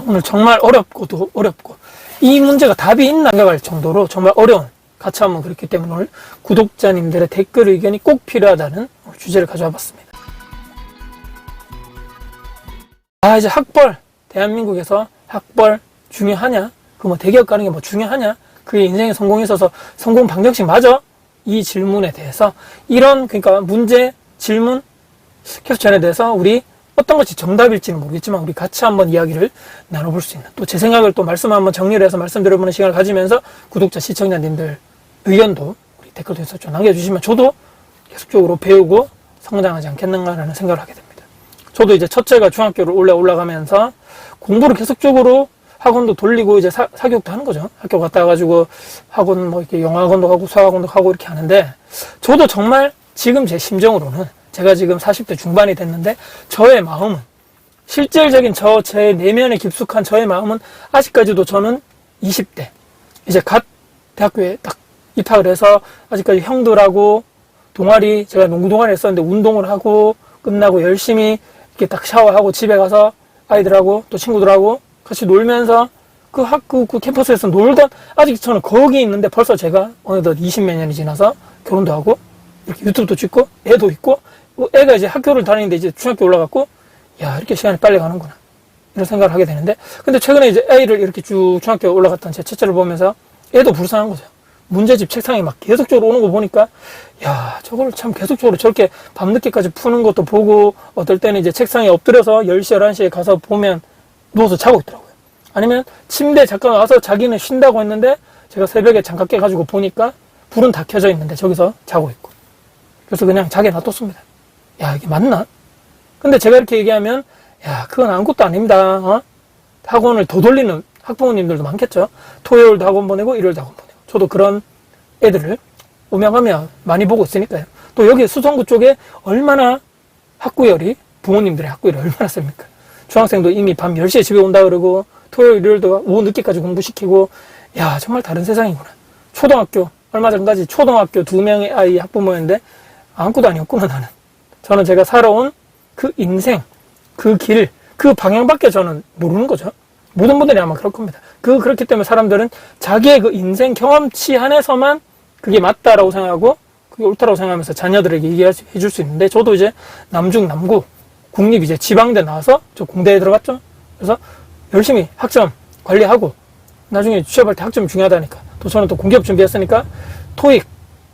오늘 정말 어렵고도 어렵고 이 문제가 답이 있나 생각할 정도로 정말 어려운 가차없는 그렇기 때문에 오늘 구독자님들의 댓글 의견이 꼭 필요하다는 주제를 가져와 봤습니다. 이제 학벌, 대한민국에서 학벌 중요하냐? 그 뭐 대기업 가는 게 뭐 중요하냐? 그게 인생의 성공에 있어서 성공 방정식 맞아? 이 질문에 대해서 이런 그러니까 문제, 질문, 캡처에 대해서 우리 어떤 것이 정답일지는 모르겠지만 우리 같이 한번 이야기를 나눠볼 수 있는 또 제 생각을 또 말씀 한번 정리를 해서 말씀드려보는 시간을 가지면서 구독자, 시청자님들 의견도 우리 댓글 통해서 좀 남겨주시면 저도 계속적으로 배우고 성장하지 않겠는가라는 생각을 하게 됩니다. 저도 이제 첫째가 중학교를 올라가면서 공부를 계속적으로 학원도 돌리고 이제 사교육도 하는 거죠. 학교 갔다 와가지고 학원 뭐 이렇게 영어학원도 가고 수학학원도 가고 이렇게 하는데 저도 정말 지금 제 심정으로는 제가 지금 40대 중반이 됐는데 저의 마음은 실질적인 제 내면에 깊숙한 저의 마음은 아직까지도 저는 20대 이제 갓 대학교에 딱 입학을 해서 아직까지 형들하고 동아리 제가 농구 동아리 했었는데 운동을 하고 끝나고 열심히 이렇게 딱 샤워하고 집에 가서 아이들하고 또 친구들하고 같이 놀면서 그 캠퍼스에서 놀던 아직 저는 거기 있는데 벌써 제가 어느덧 20몇 년이 지나서 결혼도 하고 이렇게 유튜브도 찍고 애도 있고 애가 이제 학교를 다니는데 이제 중학교 올라갔고 야 이렇게 시간이 빨리 가는구나 이런 생각을 하게 되는데 근데 최근에 이제 애를 이렇게 쭉 중학교 올라갔던 제 첫째를 보면서 애도 불쌍한 거죠. 문제집 책상에 막 계속적으로 오는 거 보니까 야 저걸 참 계속적으로 저렇게 밤늦게까지 푸는 것도 보고 어떨 때는 이제 책상에 엎드려서 10시 11시에 가서 보면 누워서 자고 있더라고요. 아니면 침대에 잠깐 와서 자기는 쉰다고 했는데 제가 새벽에 잠깐 깨가지고 보니까 불은 다 켜져 있는데 저기서 자고 있고 그래서 그냥 자게 놔뒀습니다. 야 이게 맞나? 근데 제가 이렇게 얘기하면 야 그건 아무것도 아닙니다. 학원을 더 돌리는 학부모님들도 많겠죠. 토요일도 학원 보내고 일요일도 학원 보내고 저도 그런 애들을 오며가며 많이 보고 있으니까요. 또 여기 수성구 쪽에 얼마나 부모님들의 학구열이 얼마나 셉니까? 중학생도 이미 밤 10시에 집에 온다 그러고 토요일 일요일도 오후 늦게까지 공부시키고 야 정말 다른 세상이구나. 초등학교 얼마 전까지 초등학교 2명의 아이 학부모였는데 아무것도 아니었구나 나는. 저는 제가 살아온 그 인생, 그 길, 그 방향밖에 저는 모르는 거죠. 모든 분들이 아마 그럴 겁니다. 그렇기 때문에 사람들은 자기의 그 인생 경험치 안에서만 그게 맞다라고 생각하고 그게 옳다라고 생각하면서 자녀들에게 얘기해 줄 수 있는데 저도 이제 남중, 남구, 국립 이제 지방대 나와서 저 공대에 들어갔죠. 그래서 열심히 학점 관리하고 나중에 취업할 때 학점이 중요하다니까 또 저는 또 공기업 준비했으니까 토익,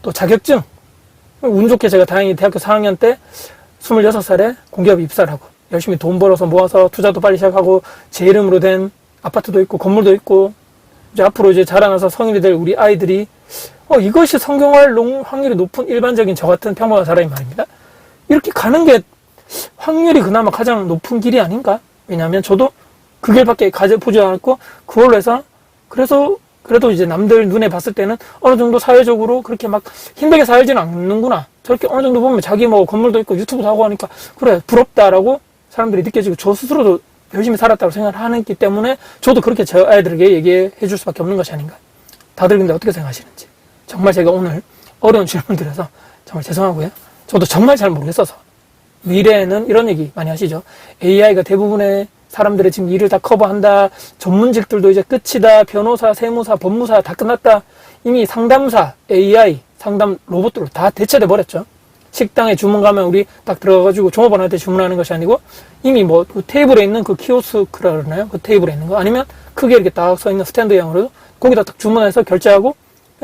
또 자격증 운 좋게 제가 다행히 대학교 4학년 때 26살에 공기업에 입사를 하고 열심히 돈 벌어서 모아서 투자도 빨리 시작하고 제 이름으로 된 아파트도 있고 건물도 있고 이제 앞으로 이제 자라나서 성인이 될 우리 아이들이 이것이 성공할 확률이 높은 일반적인 저 같은 평범한 사람이 말입니다. 이렇게 가는 게 확률이 그나마 가장 높은 길이 아닌가? 왜냐하면 저도 그 길밖에 보지 않았고 그걸로 해서 그래도 이제 남들 눈에 봤을 때는 어느 정도 사회적으로 그렇게 막 힘들게 살지는 않는구나. 저렇게 어느 정도 보면 자기 뭐 건물도 있고 유튜브도 하고 하니까 그래 부럽다라고 사람들이 느껴지고 저 스스로도 열심히 살았다고 생각을 하기 때문에 저도 그렇게 제 아이들에게 얘기해 줄 수밖에 없는 것이 아닌가. 다들 근데 어떻게 생각하시는지. 정말 제가 오늘 어려운 질문 드려서 정말 죄송하고요. 저도 정말 잘 모르겠어서. 미래에는 이런 얘기 많이 하시죠. AI가 대부분의 사람들의 지금 일을 다 커버한다. 전문직들도 이제 끝이다. 변호사, 세무사, 법무사 다 끝났다. 이미 상담사, AI, 상담 로봇들로 다 대체돼 버렸죠. 식당에 주문 가면 우리 딱 들어가가지고 종업원한테 주문하는 것이 아니고 이미 뭐 그 테이블에 있는 그 키오스크라 그러나요? 그 테이블에 있는 거 아니면 크게 이렇게 딱 서 있는 스탠드형으로 거기다 딱 주문해서 결제하고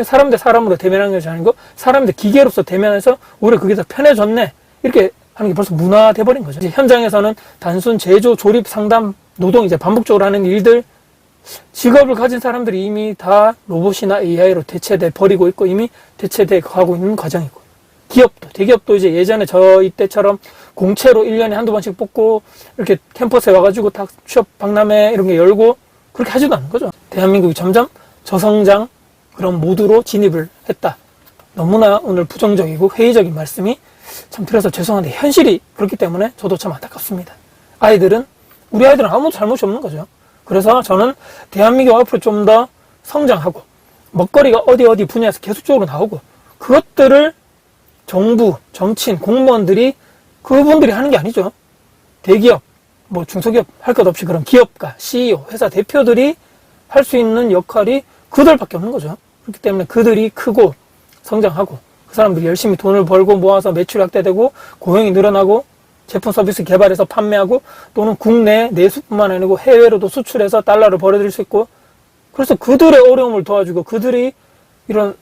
사람 대 사람으로 대면하는 것이 아니고 사람 대 기계로서 대면해서 오히려 그게 더 편해졌네. 이렇게 하는 게 벌써 문화돼 버린 거죠. 이제 현장에서는 단순 제조, 조립, 상담, 노동 이제 반복적으로 하는 일들 직업을 가진 사람들이 이미 다 로봇이나 AI로 대체돼 버리고 있고 이미 대체돼 가고 있는 과정이고 기업도 대기업도 이제 예전에 저희 때처럼 공채로 1년에 한두 번씩 뽑고 이렇게 캠퍼스에 와가지고 다 취업 박람회 이런 게 열고 그렇게 하지도 않는 거죠. 대한민국이 점점 저성장 그런 모드로 진입을 했다. 너무나 오늘 부정적이고 회의적인 말씀이 참 드려서 죄송한데 현실이 그렇기 때문에 저도 참 안타깝습니다. 우리 아이들은 아무도 잘못이 없는 거죠. 그래서 저는 대한민국 앞으로 좀 더 성장하고 먹거리가 어디 분야에서 계속적으로 나오고 그것들을 정부, 정치인, 공무원들이 그분들이 하는 게 아니죠. 대기업, 뭐 중소기업 할 것 없이 그런 기업가, CEO, 회사 대표들이 할 수 있는 역할이 그들밖에 없는 거죠. 그렇기 때문에 그들이 크고 성장하고 그 사람들이 열심히 돈을 벌고 모아서 매출이 확대되고 고용이 늘어나고 제품 서비스 개발해서 판매하고 또는 국내 내수뿐만 아니고 해외로도 수출해서 달러를 벌어들일 수 있고 그래서 그들의 어려움을 도와주고 그들이 이런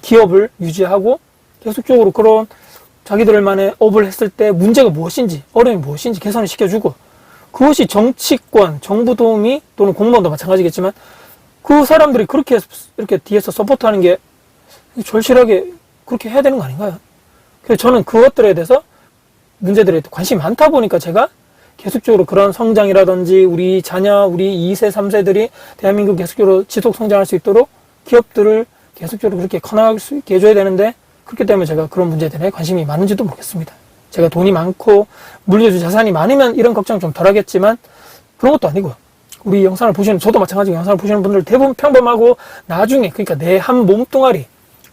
기업을 유지하고 계속적으로 그런 자기들만의 업을 했을 때 문제가 무엇인지 어려움이 무엇인지 개선을 시켜주고 그것이 정치권, 정부 도우미 또는 공무원도 마찬가지겠지만 그 사람들이 그렇게 이렇게 뒤에서 서포트하는 게 절실하게 그렇게 해야 되는 거 아닌가요? 그래서 저는 그것들에 대해서 문제들에 관심이 많다 보니까 제가 계속적으로 그런 성장이라든지 우리 자녀, 우리 2세, 3세들이 대한민국 계속적으로 지속 성장할 수 있도록 기업들을 계속적으로 그렇게 커나갈 수 있게 해줘야 되는데 그렇기 때문에 제가 그런 문제들에 관심이 많은지도 모르겠습니다. 제가 돈이 많고 물려줄 자산이 많으면 이런 걱정 좀 덜 하겠지만 그런 것도 아니고요. 우리 영상을 보시는 저도 마찬가지고 영상을 보시는 분들 대부분 평범하고 나중에 그러니까 내 한 몸뚱아리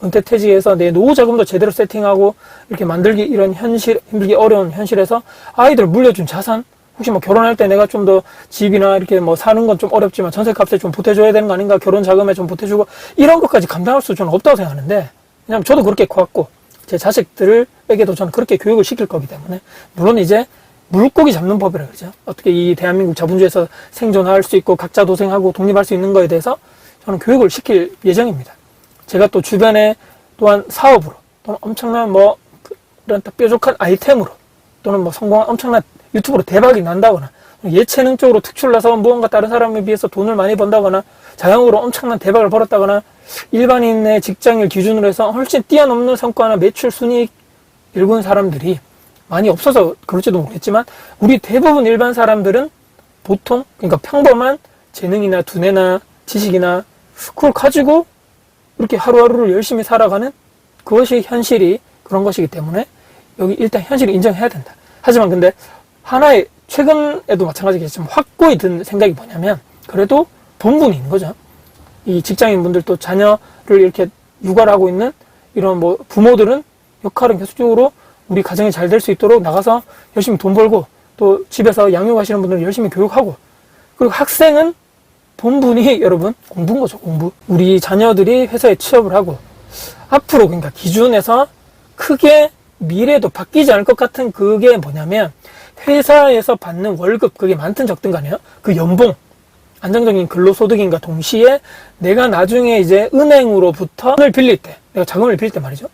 은퇴퇴직해서 내 노후 자금도 제대로 세팅하고 이렇게 만들기 이런 현실 힘들기 어려운 현실에서 아이들 물려준 자산 혹시 뭐 결혼할 때 내가 좀 더 집이나 이렇게 뭐 사는 건 좀 어렵지만 전세값에 좀 보태줘야 되는 거 아닌가 결혼 자금에 좀 보태주고 이런 것까지 감당할 수 저는 없다고 생각하는데 왜냐면 저도 그렇게 커왔고 제 자식들에게도 저는 그렇게 교육을 시킬 거기 때문에 물론 이제 물고기 잡는 법이라 그러죠. 어떻게 이 대한민국 자본주의에서 생존할 수 있고 각자 도생하고 독립할 수 있는 거에 대해서 저는 교육을 시킬 예정입니다. 제가 또 주변에 또한 사업으로 또는 엄청난 뭐 그런 뾰족한 아이템으로 또는 뭐 성공한 엄청난 유튜브로 대박이 난다거나 예체능 쪽으로 특출나서 무언가 다른 사람에 비해서 돈을 많이 번다거나 자영으로 엄청난 대박을 벌었다거나 일반인의 직장을 기준으로 해서 훨씬 뛰어넘는 성과나 매출 순이익 일군 사람들이 많이 없어서 그럴지도 모르겠지만 우리 대부분 일반 사람들은 보통 그러니까 평범한 재능이나 두뇌나 지식이나 그걸 가지고 이렇게 하루하루를 열심히 살아가는 그것이 현실이 그런 것이기 때문에 여기 일단 현실을 인정해야 된다. 하지만 근데 하나의 최근에도 마찬가지겠지만 확고히 든 생각이 뭐냐면 그래도 본분이 있는 거죠. 이 직장인분들도 자녀를 이렇게 육아를 하고 있는 이런 뭐 부모들은 역할은 계속적으로 우리 가정이 잘 될 수 있도록 나가서 열심히 돈 벌고 또 집에서 양육하시는 분들은 열심히 교육하고 그리고 학생은 본분이 여러분 공부인 거죠. 공부. 우리 자녀들이 회사에 취업을 하고 앞으로 그러니까 기준에서 크게 미래도 바뀌지 않을 것 같은 그게 뭐냐면 회사에서 받는 월급 그게 많든 적든 간에요. 그 연봉 안정적인 근로소득인과 동시에 내가 나중에 이제 은행으로부터 돈을 빌릴 때 내가 자금을 빌릴 때 말이죠.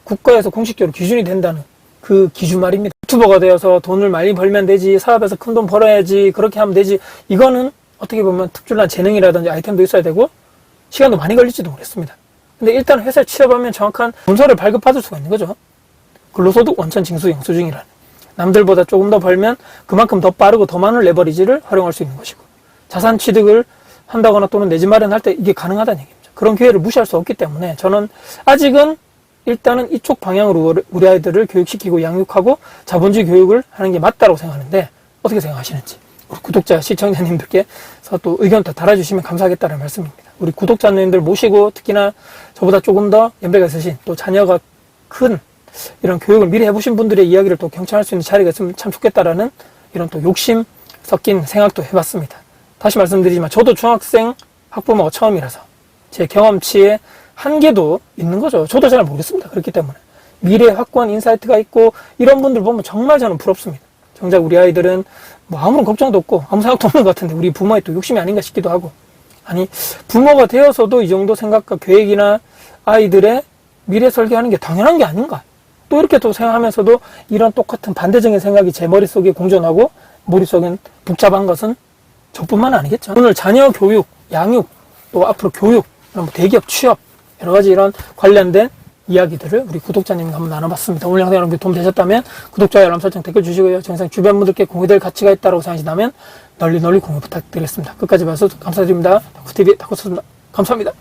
국가에서 공식적으로 기준이 된다는 그 기준 말입니다. 유튜버가 되어서 돈을 많이 벌면 되지 사업에서 큰 돈 벌어야지 그렇게 하면 되지 이거는 어떻게 보면 특출난 재능이라든지 아이템도 있어야 되고 시간도 많이 걸릴지도 모르겠습니다. 근데 일단 회사에 취업하면 정확한 문서를 발급받을 수가 있는 거죠. 근로소득 원천 징수 영수증이라는 남들보다 조금 더 벌면 그만큼 더 빠르고 더 많은 레버리지를 활용할 수 있는 것이고 자산 취득을 한다거나 또는 내 집 마련할 때 이게 가능하다는 얘기입니다. 그런 기회를 무시할 수 없기 때문에 저는 아직은 일단은 이쪽 방향으로 우리 아이들을 교육시키고 양육하고 자본주의 교육을 하는 게 맞다고 생각하는데 어떻게 생각하시는지 우리 구독자 시청자님들께서 또 의견 더 달아주시면 감사하겠다는 말씀입니다. 우리 구독자님들 모시고 특히나 저보다 조금 더 연배가 있으신 또 자녀가 큰 이런 교육을 미리 해보신 분들의 이야기를 또 경청할 수 있는 자리가 있으면 참 좋겠다라는 이런 또 욕심 섞인 생각도 해봤습니다. 다시 말씀드리지만 저도 중학생 학부모가 처음이라서 제 경험치에 한계도 있는 거죠. 저도 잘 모르겠습니다. 그렇기 때문에 미래에 확고한 인사이트가 있고 이런 분들 보면 정말 저는 부럽습니다. 정작 우리 아이들은 뭐 아무런 걱정도 없고 아무 생각도 없는 것 같은데 우리 부모의 또 욕심이 아닌가 싶기도 하고 아니 부모가 되어서도 이 정도 생각과 계획이나 아이들의 미래 설계하는 게 당연한 게 아닌가 또 이렇게 또 생각하면서도 이런 똑같은 반대적인 생각이 제 머릿속에 공존하고 머릿속엔 복잡한 것은 저뿐만 아니겠죠. 오늘 자녀 교육, 양육, 또 앞으로 교육, 뭐 대기업 취업 여러 가지 이런 관련된 이야기들을 우리 구독자님과 한번 나눠봤습니다. 오늘 영상 여러분께 도움 되셨다면 구독자, 알람 설정, 댓글 주시고요. 저 영상 주변 분들께 공유될 가치가 있다고 생각하신다면 널리 공유 부탁드리겠습니다. 끝까지 봐주셔서 감사드립니다. 다쿠TV 다쿠였습니다. 감사합니다.